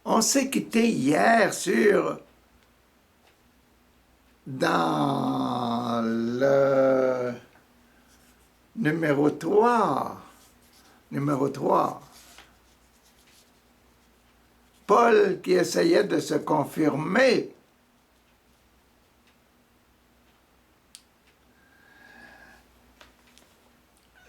On s'est quitté hier dans le numéro 3. Numéro 3. Paul qui essayait de se confirmer.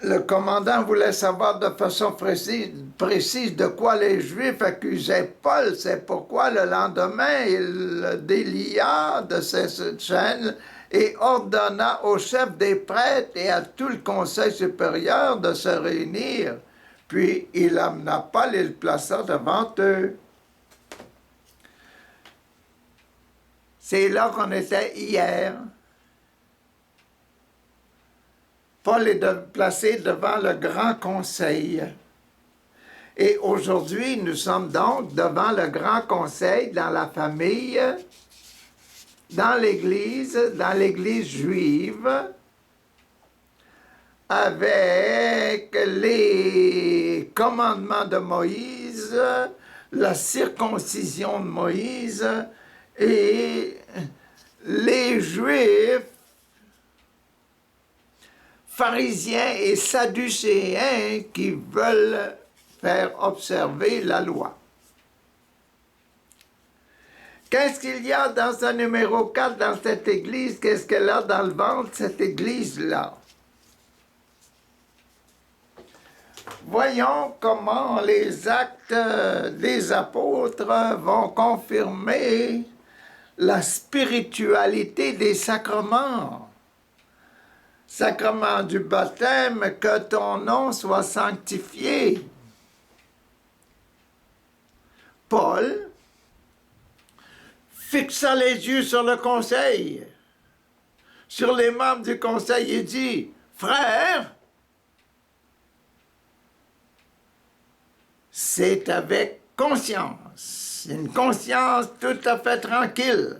Le commandant voulait savoir de façon précise de quoi les Juifs accusaient Paul. C'est pourquoi le lendemain, il le délia de ses chaînes et ordonna au chef des prêtres et à tout le conseil supérieur de se réunir. Puis il amena Paul et le plaça devant eux. C'est là qu'on était hier. Paul est placé devant le grand conseil. Et aujourd'hui, nous sommes donc devant le grand conseil dans la famille, dans l'Église juive, avec les commandements de Moïse, la circoncision de Moïse et les Juifs pharisiens et sadducéens qui veulent faire observer la loi. Qu'est-ce qu'il y a dans ce numéro 4 dans cette église? Qu'est-ce qu'elle a dans le ventre, cette église-là? Voyons comment les actes des apôtres vont confirmer la spiritualité des sacrements. Sacrement du baptême, que ton nom soit sanctifié. Paul fixa les yeux sur le conseil, sur les membres du conseil et dit, « Frères, c'est avec conscience, une conscience tout à fait tranquille.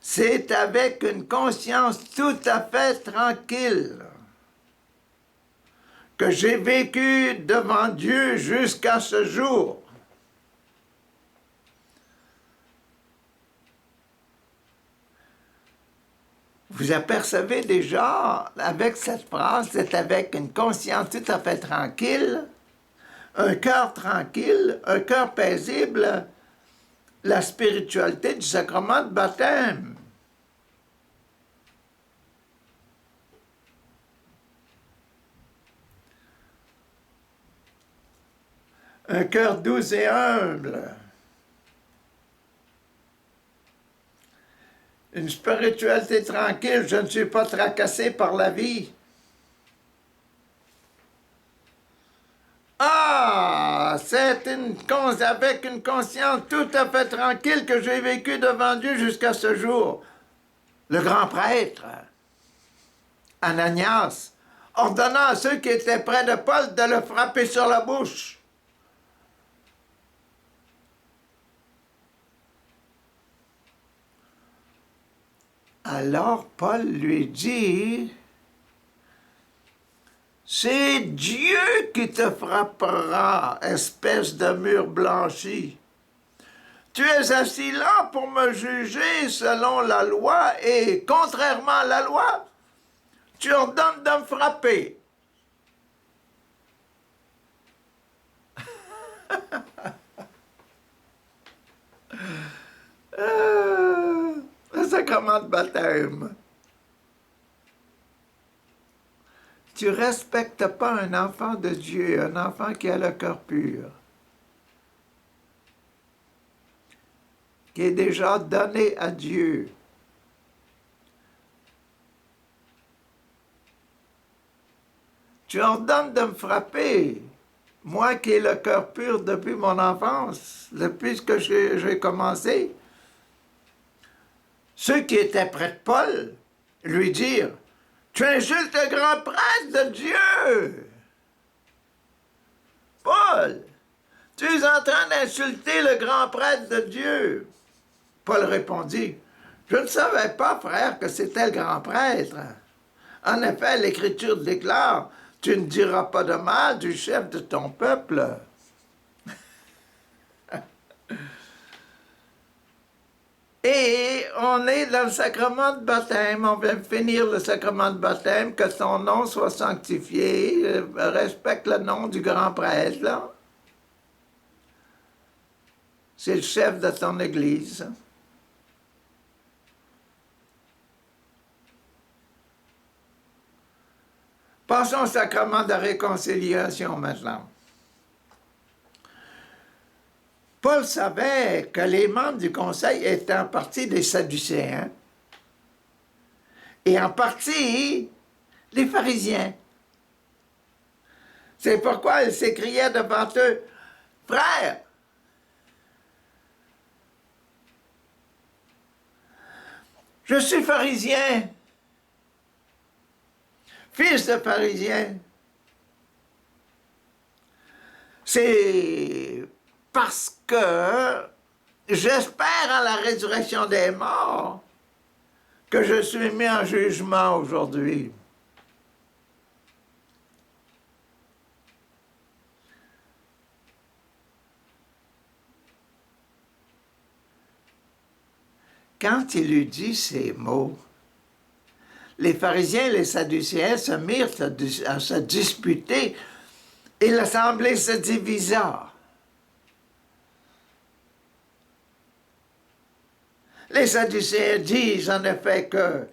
C'est avec une conscience tout à fait tranquille que j'ai vécu devant Dieu jusqu'à ce jour. » Vous apercevez déjà, avec cette phrase, c'est avec une conscience tout à fait tranquille, un cœur tranquille, un cœur paisible, la spiritualité du sacrement de baptême. Un cœur doux et humble. Une spiritualité tranquille, je ne suis pas tracassé par la vie. Ah, c'est avec une conscience tout à fait tranquille que j'ai vécu devant Dieu jusqu'à ce jour. Le grand prêtre, Ananias, ordonna à ceux qui étaient près de Paul de le frapper sur la bouche. Alors Paul lui dit, « C'est Dieu qui te frappera, espèce de mur blanchi. Tu es assis là pour me juger selon la loi et, contrairement à la loi, tu ordonnes de me frapper. » Le sacrement de baptême. Tu ne respectes pas un enfant de Dieu, un enfant qui a le cœur pur, qui est déjà donné à Dieu. Tu ordonnes de me frapper, moi qui ai le cœur pur depuis mon enfance, depuis que j'ai commencé. Ceux qui étaient près de Paul lui dirent, « Tu insultes le grand prêtre de Dieu! » Paul, tu es en train d'insulter le grand prêtre de Dieu. Paul répondit, « Je ne savais pas, frère, que c'était le grand prêtre. En effet, l'Écriture déclare, « Tu ne diras pas de mal du chef de ton peuple. » Et on est dans le sacrement de baptême, on vient finir le sacrement de baptême, que son nom soit sanctifié, respecte le nom du grand prêtre, là. C'est le chef de ton église. Passons au sacrement de la réconciliation maintenant. Paul savait que les membres du conseil étaient en partie des Sadducéens et en partie les pharisiens. C'est pourquoi il s'écriait devant eux, « Frères, je suis pharisien, fils de pharisien. » C'est parce que j'espère à la résurrection des morts que je suis mis en jugement aujourd'hui. Quand il eut dit ces mots, les pharisiens et les sadducéens se mirent à se disputer et l'assemblée se divisa. Les Sadducéens disent en effet que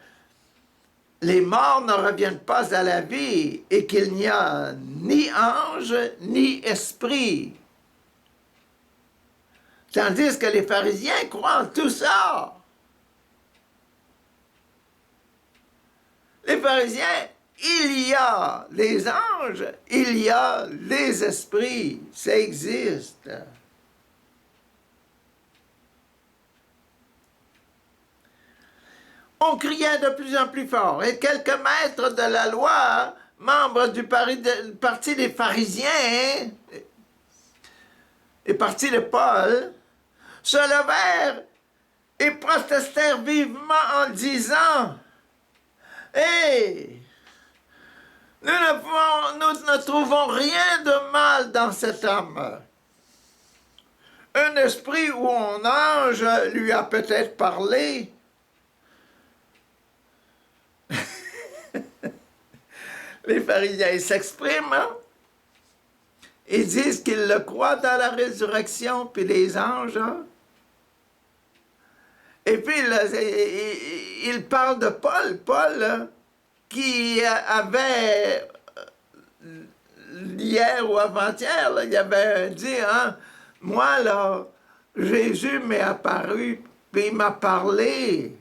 les morts ne reviennent pas à la vie et qu'il n'y a ni ange ni esprit. Tandis que les pharisiens croient en tout ça. Les pharisiens, il y a les anges, il y a les esprits, ça existe. On criait de plus en plus fort, et quelques maîtres de la loi, membres du parti des pharisiens, et parti de Paul, se levèrent et protestèrent vivement en disant « Hé, nous ne trouvons rien de mal dans cet homme. Un esprit ou un ange lui a peut-être parlé. » Les pharisiens s'expriment, hein? Ils disent qu'ils le croient dans la résurrection, puis les anges. Hein? Et puis, ils parlent de Paul, hein, qui avait, hier ou avant-hier, il avait dit, hein, moi, là, Jésus m'est apparu, puis il m'a parlé.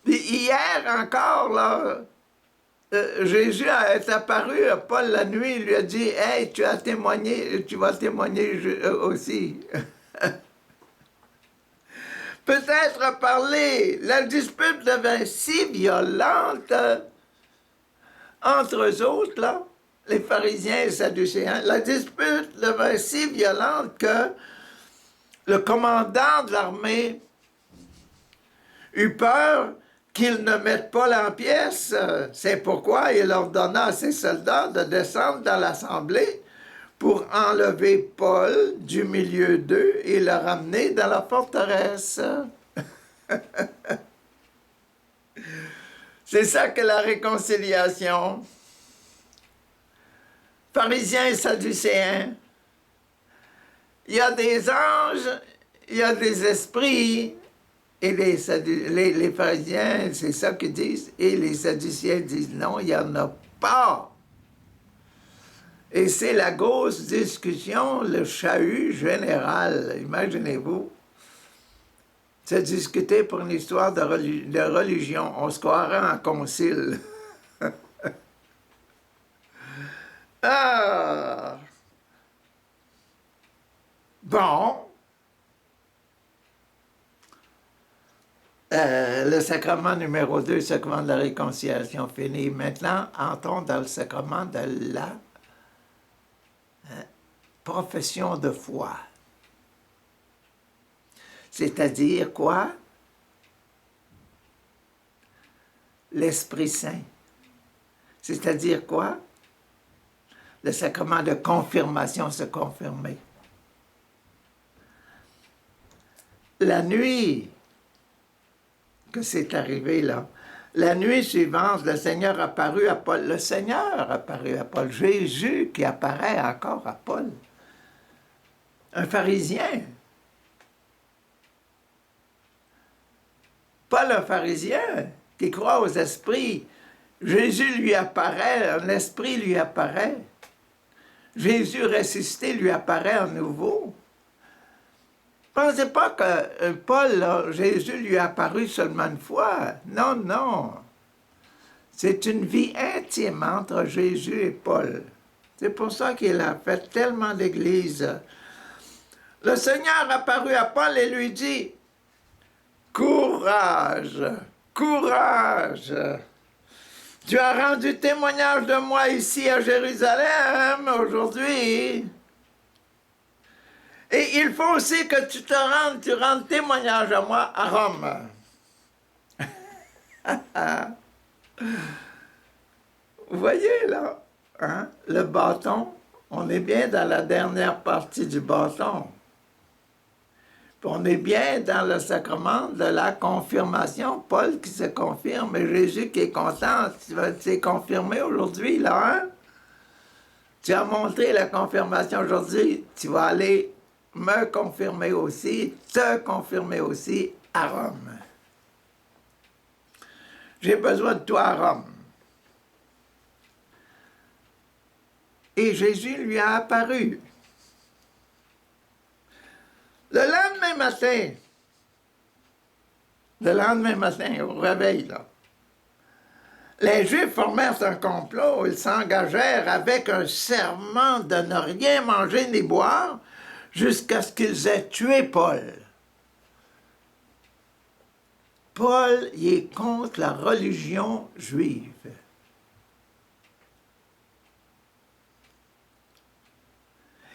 Puis hier encore, là, Jésus est apparu à Paul la nuit, il lui a dit « Hey, tu vas témoigner aussi. » Peut-être parler, la dispute devint si violente entre eux autres, là, les pharisiens et les sadducéens, la dispute devint si violente que le commandant de l'armée eut peur qu'ils ne mettent Paul en pièces. C'est pourquoi il ordonna à ses soldats de descendre dans l'assemblée pour enlever Paul du milieu d'eux et le ramener dans la forteresse. C'est ça que la réconciliation. Pharisiens et sadducéens. Il y a des anges, il y a des esprits, et les pharisiens, c'est ça qu'ils disent, et les sadducéens disent non, il n'y en a pas. Et c'est la grosse discussion, le chahut général, imaginez-vous. Se discuter pour une histoire de religion, on se croirait en concile. Ah! Bon. Le sacrement numéro 2, le sacrement de la réconciliation fini. Maintenant, entrons dans le sacrement de la profession de foi. C'est-à-dire quoi? L'Esprit Saint. C'est-à-dire quoi? le sacrement de confirmation se confirmer. La nuit que c'est arrivé là, la nuit suivante, le Seigneur apparut à Paul. Le Seigneur apparut à Paul. Jésus qui apparaît encore à Paul. Un pharisien. Paul, un pharisien qui croit aux esprits. Jésus lui apparaît, un esprit lui apparaît. Jésus ressuscité lui apparaît à nouveau. Pensez pas que Paul, là, Jésus lui a apparu seulement une fois. Non, non. C'est une vie intime entre Jésus et Paul. C'est pour ça qu'il a fait tellement d'églises. Le Seigneur apparut à Paul et lui dit, « Courage, courage! Tu as rendu témoignage de moi ici à Jérusalem aujourd'hui. Et il faut aussi que tu rendes témoignage à moi à Rome. » Vous voyez là, hein, le bâton, on est bien dans la dernière partie du bâton. Puis on est bien dans le sacrement de la confirmation. Paul qui se confirme et Jésus qui est content. Tu t'es confirmé aujourd'hui, là, hein? Tu as montré la confirmation aujourd'hui. Tu vas aller me confirmer aussi, te confirmer aussi à Rome. J'ai besoin de toi à Rome. Et Jésus lui a apparu. Le lendemain matin, au réveil, là, les Juifs formèrent un complot. Ils s'engagèrent avec un serment de ne rien manger ni boire jusqu'à ce qu'ils aient tué Paul. Paul, il est contre la religion juive.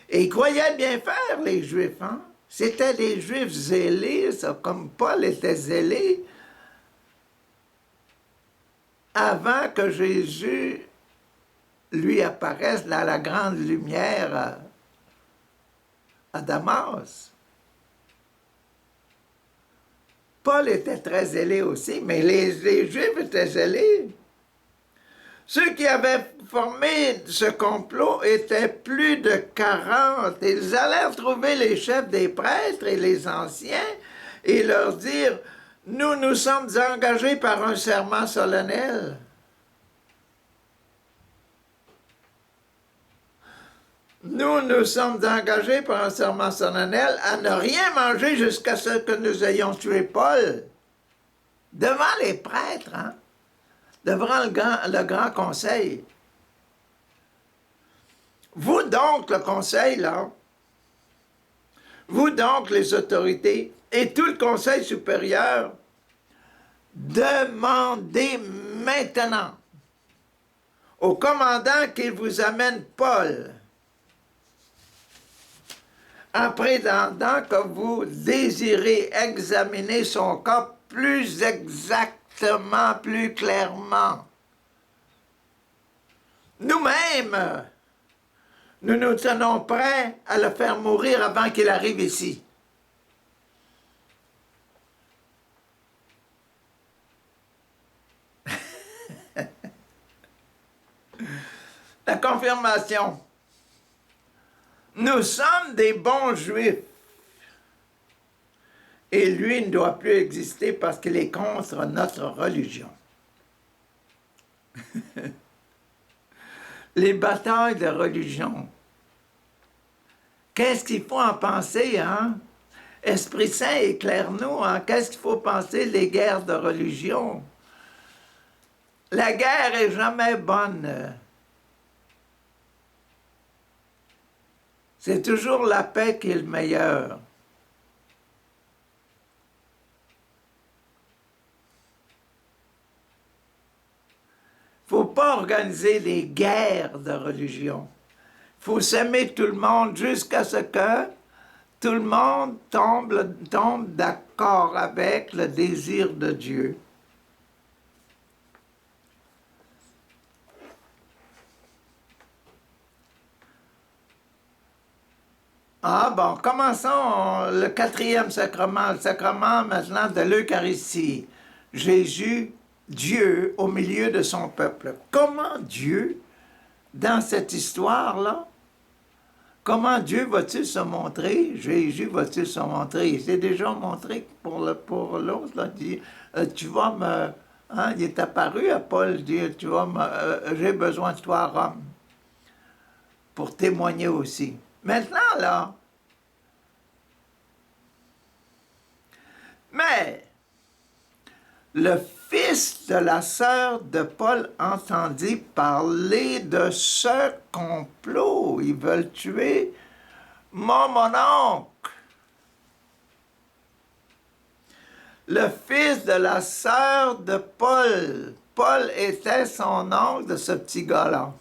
Et ils croyaient bien faire, les Juifs, hein? C'était des Juifs zélés, ça, comme Paul était zélé, avant que Jésus lui apparaisse dans la grande lumière à Damas. Paul était très zélé aussi, mais les Juifs étaient zélés. Ceux qui avaient formé ce complot étaient plus de 40. Ils allèrent trouver les chefs des prêtres et les anciens et leur dire, « Nous nous sommes engagés par un serment solennel. Nous nous sommes engagés par un serment solennel à ne rien manger jusqu'à ce que nous ayons tué Paul. » Devant les prêtres, hein? Devant le grand conseil. Vous donc, le conseil, là, vous donc, les autorités, et tout le conseil supérieur, demandez maintenant au commandant qu'il vous amène Paul, en prétendant que vous désirez examiner son cas plus exactement, plus clairement. Nous-mêmes, nous nous tenons prêts à le faire mourir avant qu'il arrive ici. La confirmation. Nous sommes des bons Juifs. Et lui ne doit plus exister parce qu'il est contre notre religion. Les batailles de religion. Qu'est-ce qu'il faut en penser, hein? Esprit Saint, éclaire-nous, hein? Qu'est-ce qu'il faut penser des guerres de religion? La guerre est jamais bonne. C'est toujours la paix qui est le meilleur. Il ne faut pas organiser des guerres de religion. Il faut s'aimer tout le monde jusqu'à ce que tout le monde tombe d'accord avec le désir de Dieu. Ah bon, commençons le quatrième sacrement, le sacrement maintenant de l'Eucharistie. Jésus, Dieu, au milieu de son peuple. Comment Dieu, dans cette histoire-là, comment Dieu va-t-il se montrer? Jésus va-t-il se montrer? Il s'est déjà montré pour l'autre. Il dit, tu vas me... Hein, il est apparu à Paul, il dit, tu vas j'ai besoin de toi à Rome pour témoigner aussi. Maintenant, là, mais le fils de la sœur de Paul entendit parler de ce complot. Ils veulent tuer mon oncle. Le fils de la sœur de Paul. Paul était son oncle de ce petit gars-là.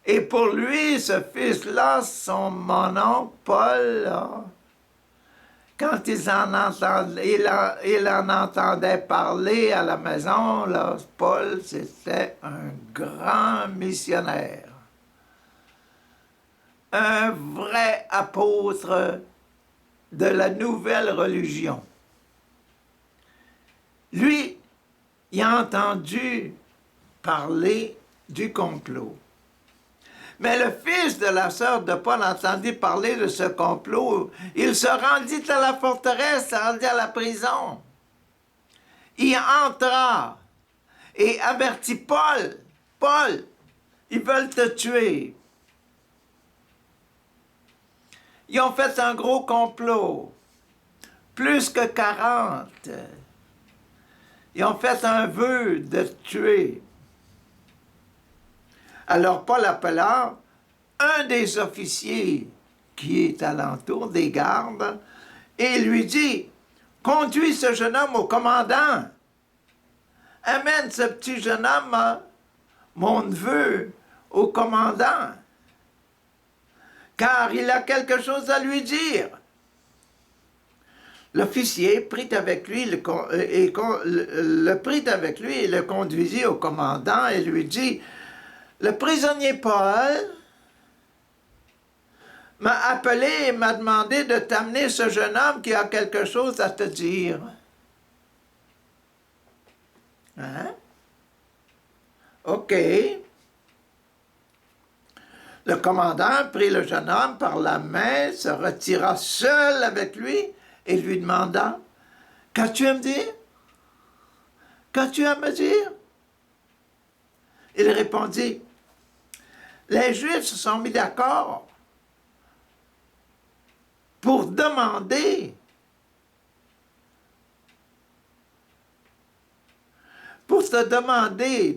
Et pour lui, ce fils-là, mon oncle Paul, là, quand il en entendait parler à la maison, là, Paul, c'était un grand missionnaire. Un vrai apôtre de la nouvelle religion. Lui, il a entendu parler du complot. Mais le fils de la sœur de Paul entendit parler de ce complot. Il se rendit à la forteresse, se rendit à la prison. Il entra et avertit Paul. Paul, ils veulent te tuer. Ils ont fait un gros complot. Plus que 40. Ils ont fait un vœu de te tuer. Alors Paul appela un des officiers qui est alentour des gardes et lui dit, « Conduis ce jeune homme au commandant. Amène ce petit jeune homme, mon neveu, au commandant, car il a quelque chose à lui dire. » L'officier prit avec lui le conduisit au commandant et lui dit, « Le prisonnier Paul m'a appelé et m'a demandé de t'amener ce jeune homme qui a quelque chose à te dire. » Hein? OK. Le commandant prit le jeune homme par la main, se retira seul avec lui et lui demanda, « Qu'as-tu à me dire? Qu'as-tu à me dire? » Il répondit, « Les Juifs se sont mis d'accord pour te demander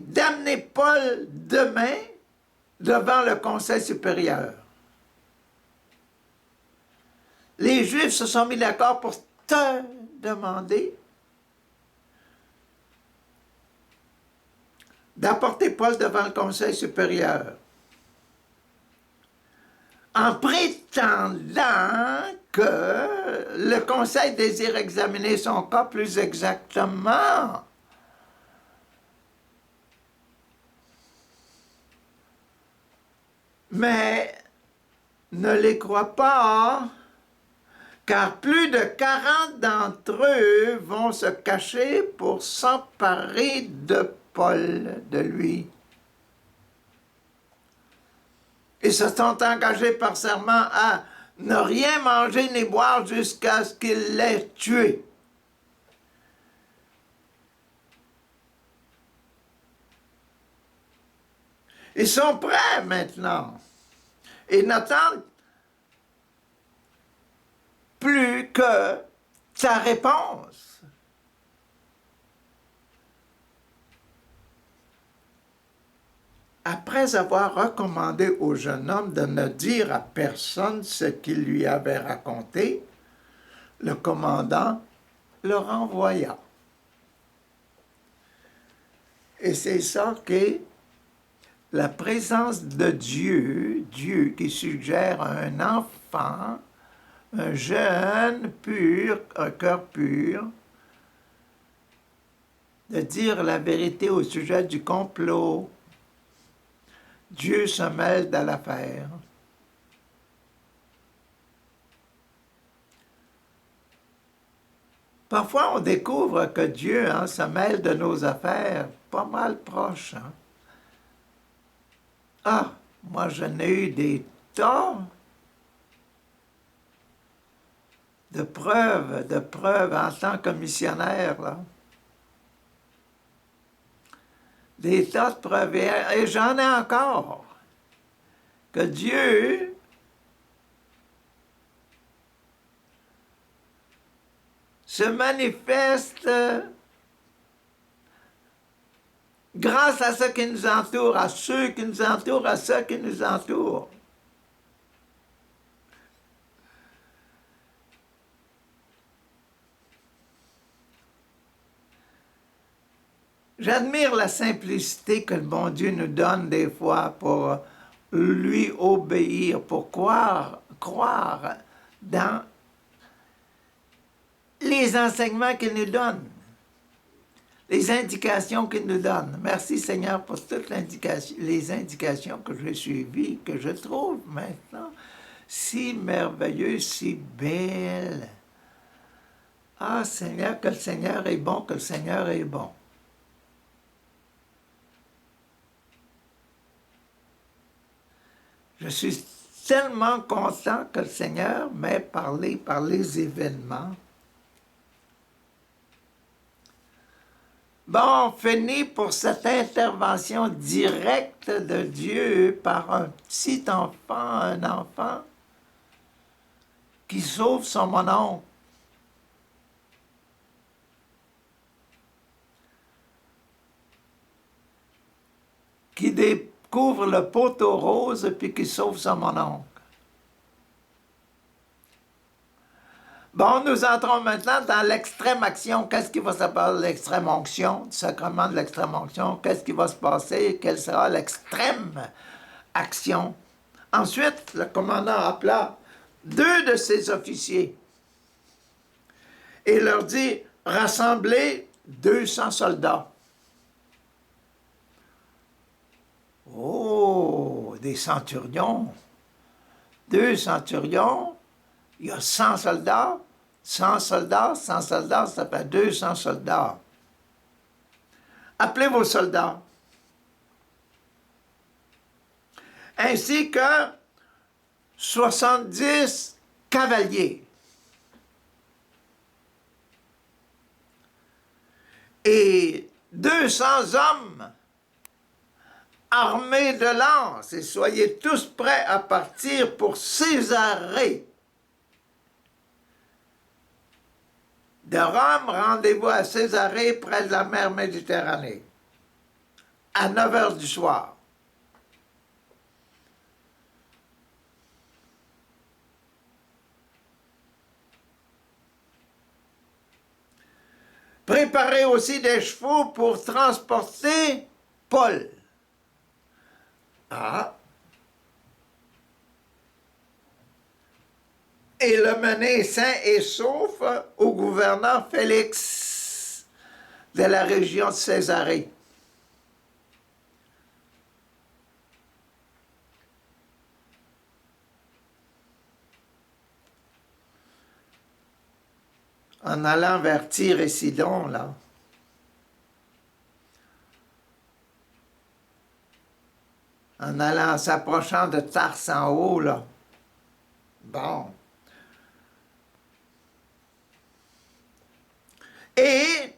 d'amener Paul demain devant le Conseil supérieur. Les Juifs se sont mis d'accord pour te demander d'apporter Paul devant le Conseil supérieur, en prétendant que le Conseil désire examiner son cas plus exactement. Mais ne les crois pas, car plus de 40 d'entre eux vont se cacher pour s'emparer de Paul, de lui. Ils se sont engagés par serment à ne rien manger ni boire jusqu'à ce qu'il l'ait tué. Ils sont prêts maintenant. Ils n'attendent plus que ta réponse. Après avoir recommandé au jeune homme de ne dire à personne ce qu'il lui avait raconté, le commandant le renvoya. Et c'est ça qu'est la présence de Dieu, Dieu qui suggère à un enfant, un jeune pur, un cœur pur, de dire la vérité au sujet du complot. Dieu se mêle dans l'affaire. Parfois, on découvre que Dieu se mêle de nos affaires pas mal proches. Ah, moi, j'en ai eu des tas de preuves en tant que missionnaire, là. Des tas de preuves, et j'en ai encore, que Dieu se manifeste grâce à ce qui nous entoure, à ceux qui nous entourent, à ceux qui nous entourent. J'admire la simplicité que le bon Dieu nous donne des fois pour lui obéir, pour croire dans les enseignements qu'il nous donne, les indications qu'il nous donne. Merci Seigneur pour toutes les indications que j'ai suivies, que je trouve maintenant si merveilleuses, si belles. Ah Seigneur, que le Seigneur est bon, que le Seigneur est bon. Je suis tellement content que le Seigneur m'ait parlé par les événements. Bon, on finit pour cette intervention directe de Dieu par un petit enfant, un enfant qui sauve son mononcle. Qui découvre le poteau rose puis qui sauve son mononcle. Bon, nous entrons maintenant dans l'extrême action. Qu'est-ce qui va se passer, l'extrême onction, le sacrement de l'extrême onction? Qu'est-ce qui va se passer? Quelle sera l'extrême action? Ensuite, le commandant appela 2 de ses officiers et leur dit, rassemblez 200 soldats. Oh, des centurions. 2 centurions, il y a 100 soldats, 100 soldats, 100 soldats, ça fait 200 soldats. Appelez vos soldats. Ainsi que 70 cavaliers. Et 200 hommes armés de lances, et soyez tous prêts à partir pour Césarée. De Rome, rendez-vous à Césarée, près de la mer Méditerranée, à 9 heures du soir. Préparez aussi des chevaux pour transporter Paul. Ah. Et le mener sain et sauf au gouverneur Félix de la région de Césarée. En allant vers Tyr et Sidon, là. En s'approchant de Tarse en haut, là. Bon. Et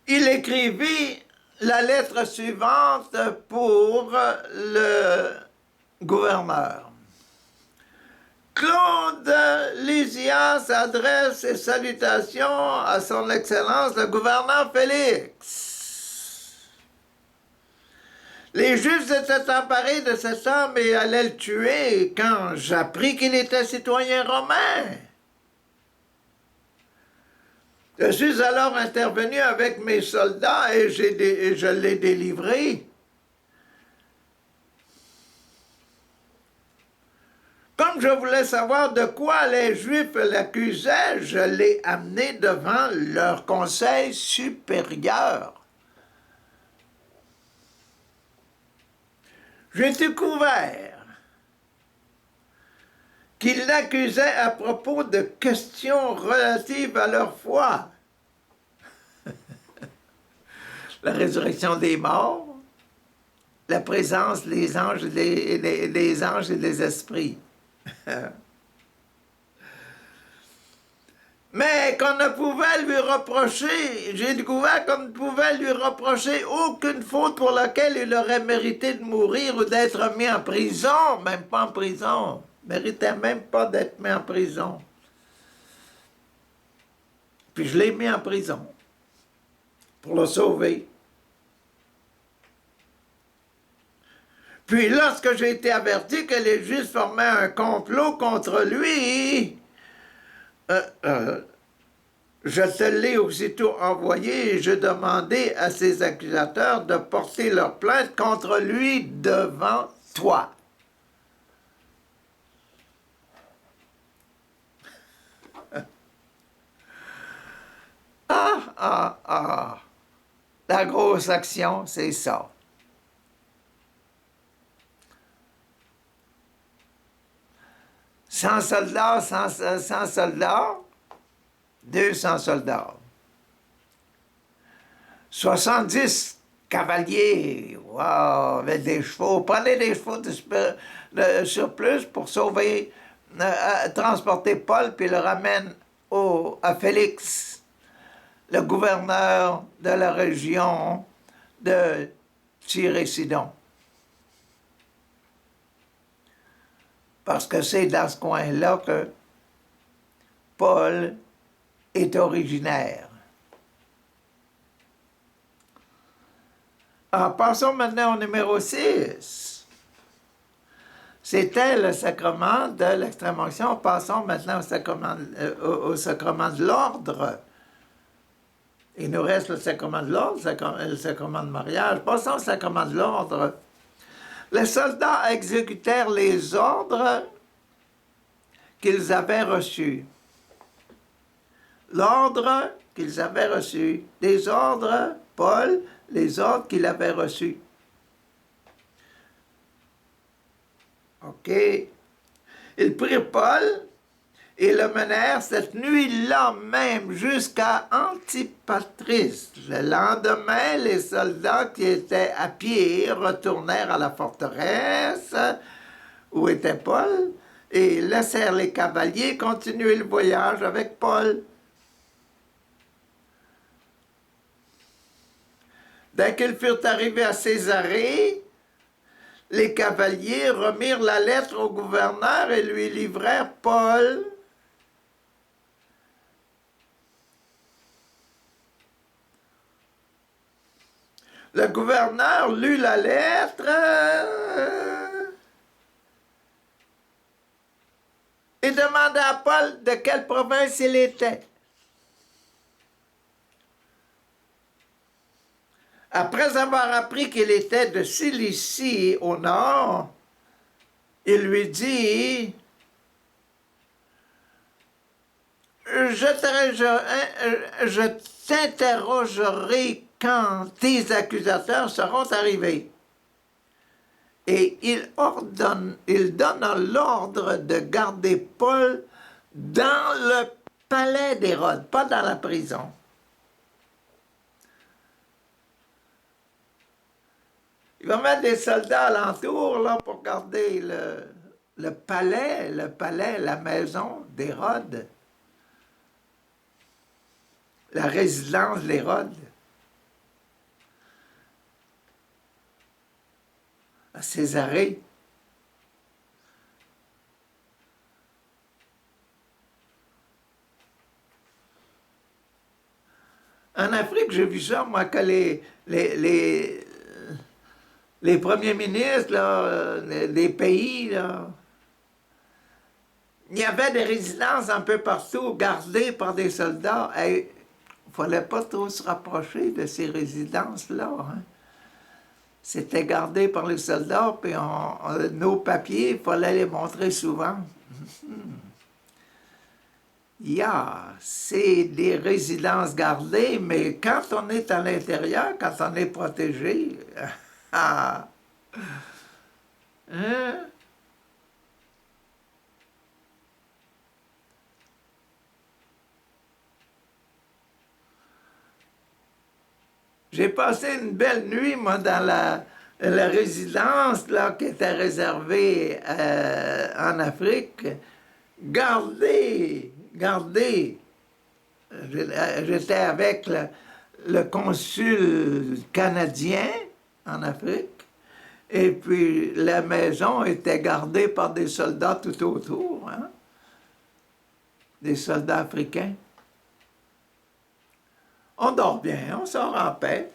il écrivit la lettre suivante pour le gouverneur. Claude Lysias adresse ses salutations à son Excellence le gouverneur Félix. Les Juifs étaient emparés de cet homme et allaient le tuer quand j'appris qu'il était citoyen romain. Je suis alors intervenu avec mes soldats et je l'ai délivré. Comme je voulais savoir de quoi les Juifs l'accusaient, je l'ai amené devant leur conseil supérieur. J'ai découvert qu'ils l'accusaient à propos de questions relatives à leur foi. la résurrection des morts, la présence des anges des anges et des esprits. Mais qu'on ne pouvait lui reprocher, j'ai découvert qu'on ne pouvait lui reprocher aucune faute pour laquelle il aurait mérité de mourir ou d'être mis en prison, même pas en prison, méritait même pas d'être mis en prison. Puis je l'ai mis en prison pour le sauver. Puis lorsque j'ai été averti que les Juifs formaient un complot contre lui, je te l'ai aussitôt envoyé et je demandai à ses accusateurs de porter leur plainte contre lui devant toi. Ah. La grosse action, c'est ça. Cent soldats, 100 soldats, 200 soldats. 70 cavaliers, wow, avec des chevaux. Prenez des chevaux de surplus pour sauver, transporter Paul, puis le ramène à Félix, le gouverneur de la région de Tyr et Sidon. Parce que c'est dans ce coin-là que Paul est originaire. Alors, passons maintenant au numéro 6. C'était le sacrement de l'extrême-onction. Passons maintenant au sacrement de l'ordre. Il nous reste le sacrement de l'ordre, le sacrement de mariage. Passons au sacrement de l'ordre. Les soldats exécutèrent les ordres qu'ils avaient reçus. L'ordre qu'ils avaient reçu. Des ordres, Paul, les ordres qu'il avait reçus. OK. Ils prirent Paul et le menèrent cette nuit-là même jusqu'à Antipatris. Le lendemain, les soldats qui étaient à pied retournèrent à la forteresse où était Paul et laissèrent les cavaliers continuer le voyage avec Paul. Dès qu'ils furent arrivés à Césarée, les cavaliers remirent la lettre au gouverneur et lui livrèrent Paul. Le gouverneur lut la lettre et demanda à Paul de quelle province il était. Après avoir appris qu'il était de Cilicie au nord, il lui dit, je t'interrogerai quand tes accusateurs seront arrivés. Et il donna l'ordre de garder Paul dans le palais d'Hérode, pas dans la prison. Il va mettre des soldats alentour là, pour garder le palais, la maison d'Hérode, la résidence d'Hérode. À Césarée. En Afrique, j'ai vu ça, moi, que les premiers ministres là, des pays, là, il y avait des résidences un peu partout gardées par des soldats. Il ne fallait pas trop se rapprocher de ces résidences-là. Hein. C'était gardé par les soldats, puis nos papiers, il fallait les montrer souvent. C'est des résidences gardées, mais quand on est à l'intérieur, quand on est protégé, hein? J'ai passé une belle nuit, moi, dans la résidence là, qui était réservée en Afrique. Gardez. J'étais avec le consul canadien en Afrique. Et puis, la maison était gardée par des soldats tout autour, hein? Des soldats africains. On dort bien, on sort en paix.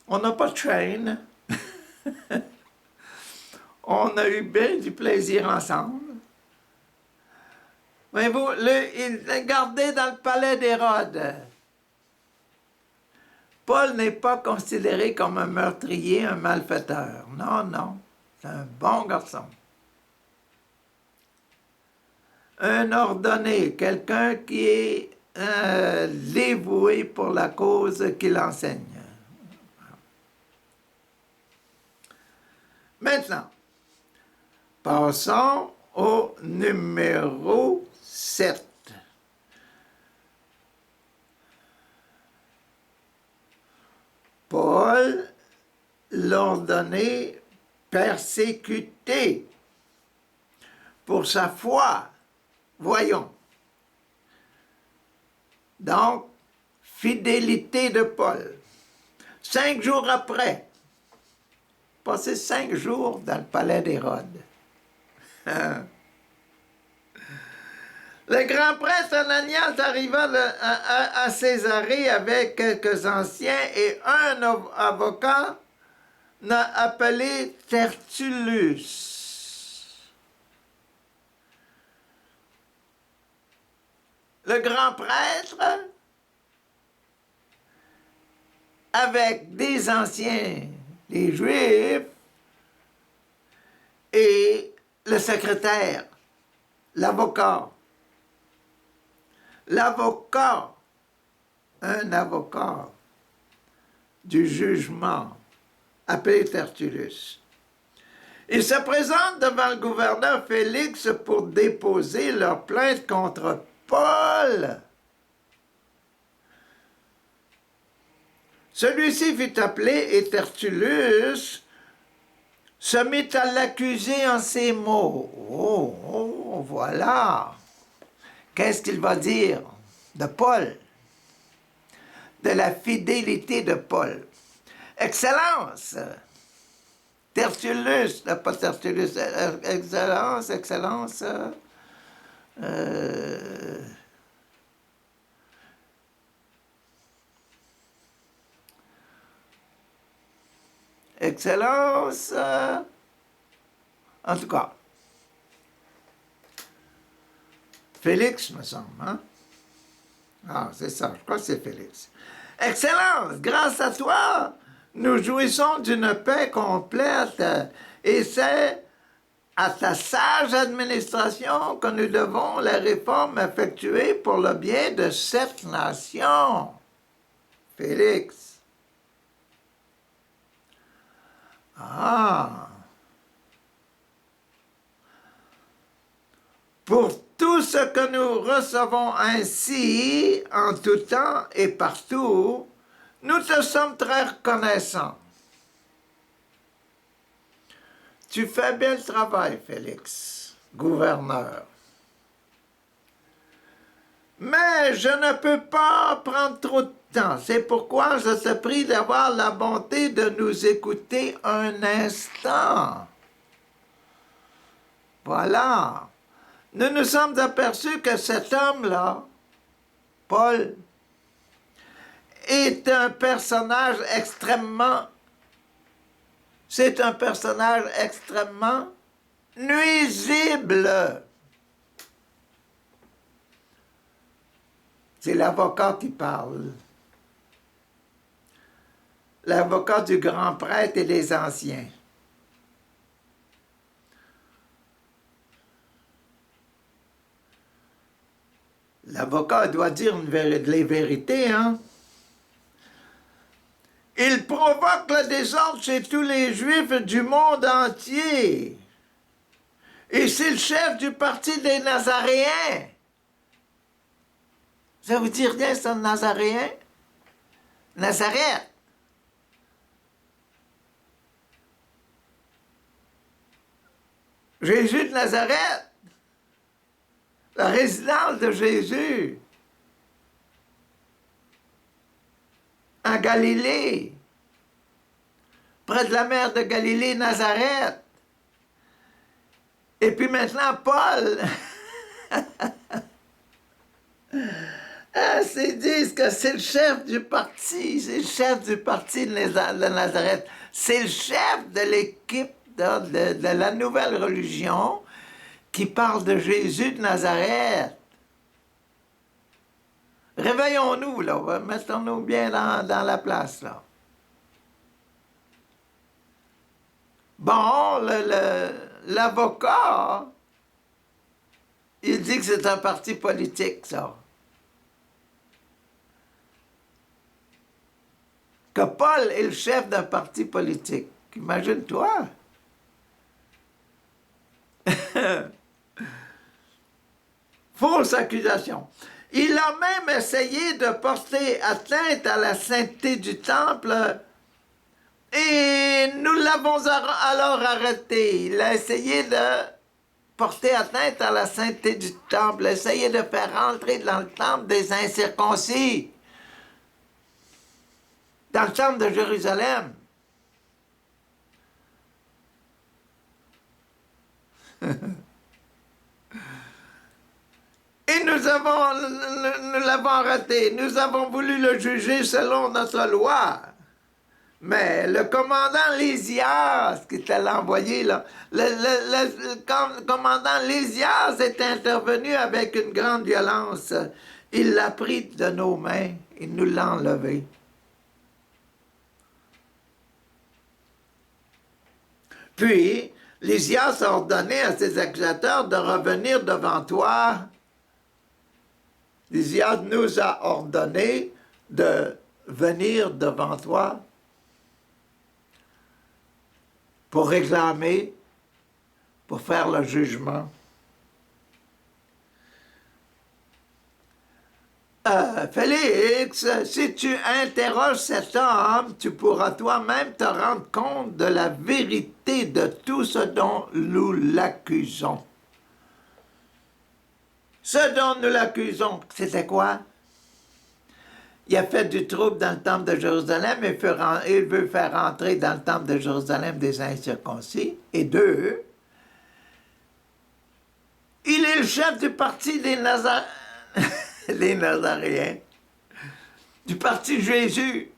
On n'a pas de chaîne. On a eu bien du plaisir ensemble. Voyez-vous, il est gardé dans le palais d'Hérode. Paul n'est pas considéré comme un meurtrier, un malfaiteur. Non, non, c'est un bon garçon. Un ordonné, quelqu'un qui est dévoué pour la cause qu'il enseigne. Maintenant, passons au numéro 7. Paul, l'ordonné persécuté pour sa foi. Voyons. Donc, fidélité de Paul. 5 jours après, passé 5 jours dans le palais d'Hérode. Le grand prêtre Ananias arriva à Césarée avec quelques anciens et un avocat appelé Tertullus. Le grand prêtre, avec des anciens, des Juifs, et le secrétaire, l'avocat. L'avocat, un avocat du jugement, appelé Tertullus. Ils se présentent devant le gouverneur Félix pour déposer leur plainte contre Paul. Celui-ci fut appelé et Tertullus se mit à l'accuser en ces mots. Oh, voilà. Qu'est-ce qu'il va dire de Paul? De la fidélité de Paul. Excellence! Tertullus, pas Tertullus, excellence, excellence, en tout cas. Félix, me semble, hein? Ah, c'est ça, je crois que c'est Félix. Excellence, grâce à toi, nous jouissons d'une paix complète et c'est à ta sage administration que nous devons les réformes effectuées pour le bien de cette nation. Félix. Ah. Pour tout ce que nous recevons ainsi, en tout temps et partout, nous te sommes très reconnaissants. Tu fais bien le travail, Félix, gouverneur. Mais je ne peux pas prendre trop de temps. C'est pourquoi je te prie d'avoir la bonté de nous écouter un instant. Voilà. Nous nous sommes aperçus que cet homme-là, Paul, est un personnage extrêmement, c'est un personnage extrêmement nuisible. C'est l'avocat qui parle. L'avocat du grand prêtre et des anciens. L'avocat doit dire les vérités, hein? Il provoque le désordre chez tous les Juifs du monde entier. Et c'est le chef du parti des Nazaréens. Ça vous dit rien, c'est un Nazaréen? Nazareth. Jésus de Nazareth, la résidence de Jésus, en Galilée, près de la mer de Galilée, Nazareth. Et puis maintenant, Paul, disent que c'est le chef du parti, c'est le chef du parti de Nazareth, c'est le chef de l'équipe de la nouvelle religion qui parle de Jésus de Nazareth. Réveillons-nous, là, mettons-nous bien dans la place, là. Bon, l'avocat, il dit que c'est un parti politique, ça. Que Paul est le chef d'un parti politique. Imagine-toi. Fausse accusation. Il a même essayé de porter atteinte à la sainteté du temple et nous l'avons alors arrêté. Il a essayé de porter atteinte à la sainteté du temple, essayer de faire rentrer dans le temple des incirconcis, dans le temple de Jérusalem. Et nous l'avons arrêté. Nous avons voulu le juger selon notre loi. Mais le commandant Lysias, qui était l'envoyé, là, le commandant Lysias est intervenu avec une grande violence. Il l'a pris de nos mains, il nous l'a enlevé. Puis, Lysias a ordonné à ses accusateurs de revenir devant toi. Lysias nous a ordonné de venir devant toi pour réclamer, pour faire le jugement. Félix, si tu interroges cet homme, tu pourras toi-même te rendre compte de la vérité de tout ce dont nous l'accusons. Ce dont nous l'accusons, c'était quoi? Il a fait du trouble dans le temple de Jérusalem et il veut faire entrer dans le temple de Jérusalem des incirconcis. Et deux, il est le chef du parti des les Nazaréens, du parti Jésus,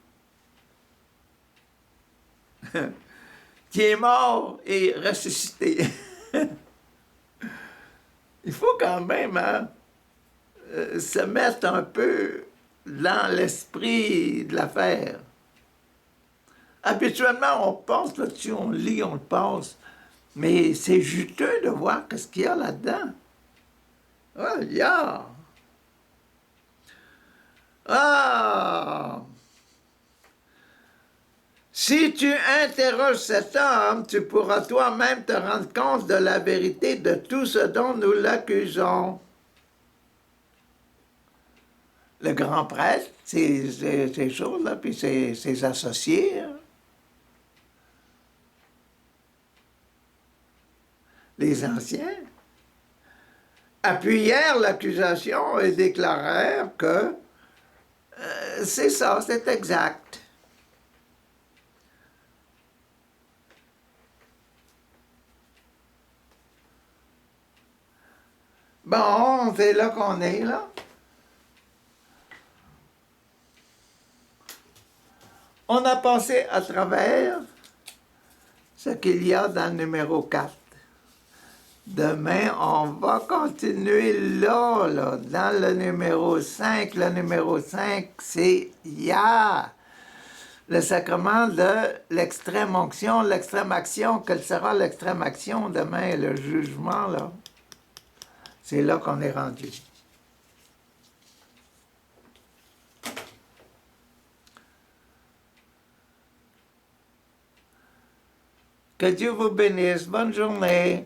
qui est mort et ressuscité. Il faut quand même se mettre un peu dans l'esprit de l'affaire. Habituellement, on pense là-dessus, on lit, on le passe, mais c'est juteux de voir ce qu'il y a là-dedans. Oh, il y a... Ah! Si tu interroges cet homme, tu pourras toi-même te rendre compte de la vérité de tout ce dont nous l'accusons. Le grand prêtre, ces choses-là, puis ses associés, hein? Les anciens, appuyèrent l'accusation et déclarèrent que c'est ça, c'est exact. Bon, c'est là qu'on est, là. On a passé à travers ce qu'il y a dans le numéro 4. Demain, on va continuer là, dans le numéro 5. Le numéro 5, c'est le sacrement de l'extrême onction, l'extrême action. Quelle sera l'extrême action demain, le jugement, là? C'est là qu'on est rendu. Que Dieu vous bénisse. Bonne journée.